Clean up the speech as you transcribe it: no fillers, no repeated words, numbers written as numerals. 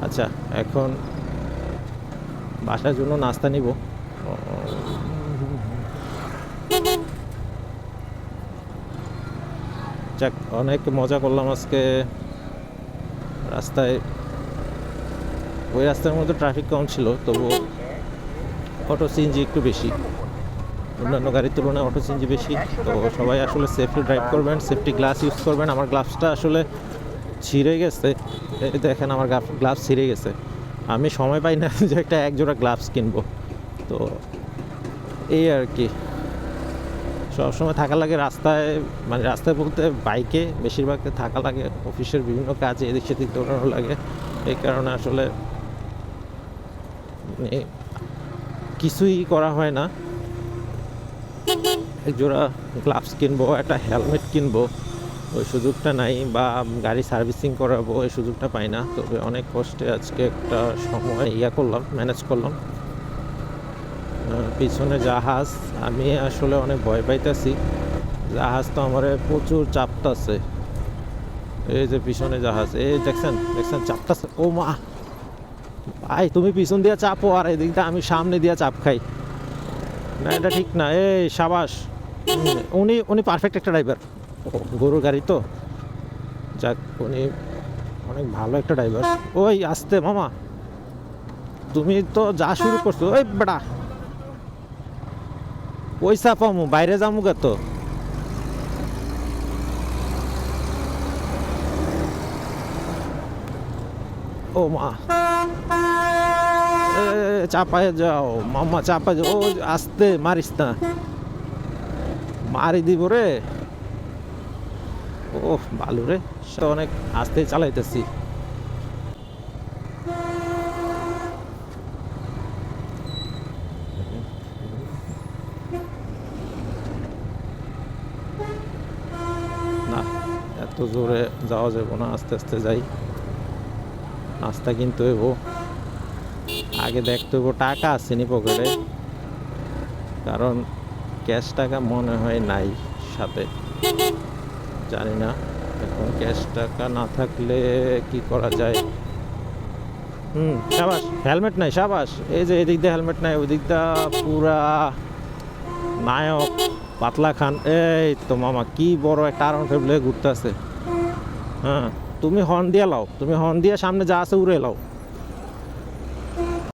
আচ্ছা, এখন বাসার জন্য নাস্তা নিব। যাক, অনেক মজা করলাম আজকে রাস্তায়। ওই রাস্তার মধ্যে ট্রাফিক কম ছিল, তবুও অটো সিএনজি একটু বেশি, অন্যান্য গাড়ির তুলনায় অটো সিএনজি বেশি। তো সবাই আসলে সেফলি ড্রাইভ করবেন, সেফটি গ্লাস ইউজ করবেন। আমার গ্লাভসটা আসলে ছিঁড়ে গেছে, এই দেখেন আমার গ্লাভস ছিঁড়ে গেছে। আমি সময় পাই না যে একটা এক জোড়া গ্লাভস কিনবো। তো এই আর কি, সবসময় থাকা লাগে রাস্তায়, মানে রাস্তায় বলতে বাইকে বেশিরভাগ থাকা লাগে। অফিসের বিভিন্ন কাজে এদিক সেদিক দৌড়ানো লাগে, এই কারণে আসলে মানে কিছুই করা হয় না। এক জোড়া গ্লাভস কিনবো, একটা হেলমেট কিনবো, ওই সুযোগটা নাই, বা গাড়ি সার্ভিসিং করাবো ওই সুযোগটা পাই না। তবে অনেক কষ্টে আজকে একটা সময় করলাম, ম্যানেজ করলাম। পিছনে জাহাজ, আমি আসলে অনেক ভয় পাইতেছি। জাহাজ তো আমার প্রচুর চাপতাছে। এই যে পিছনে জাহাজ, এই দেখছেন দেখছেন চাপতাছে। ও মা ভাই, তুমি পিছন দিয়ে চাপো আর এদিকটা আমি সামনে দিয়ে চাপ খাই না, এটা ঠিক না। এই সাবাস, উনি উনি পারফেক্ট একটা ড্রাইভার। গরুর গাড়ি তো, যাক উনি অনেক ভালো একটা ড্রাইভার। ওই আসতে মামা, তুমি তো যা শুরু করছো। ওই বেটা, পয়সা পামু, বাইরে যামু গে তো। ও মা, চাপায় যাও মামা, চাপায় যাও। ও আসতে, মারিস না, মারি দিব রে। ও ভালো রে, অনেক আস্তে চালাইতেছি। না, এত জোরে যাওয়া যাবে না, আস্তে আস্তে যাই। নাস্তা কিনতে হইব, আগে দেখতে হইব টাকা আসেনি পকেটে, কারণ ক্যাশ টাকা মনে হয় নাই সাথে, জানি না এখন ক্যাশ টাকা না থাকলে কি করা যায়। সাবাস, হেলমেট নাই, সাবাস। এই যে এদিক দিয়ে হেলমেট নাই, ওই দিকটা পুরা নায়ক পাতলা খান। এই তো মামা, কি বড় একটা আরাম ফেবলে ঘুরতে আছে। হ্যাঁ, তুমি হর্ন দিয়ে লাও, তুমি হর্ন দিয়ে সামনে যা আছে উড়ে লাও।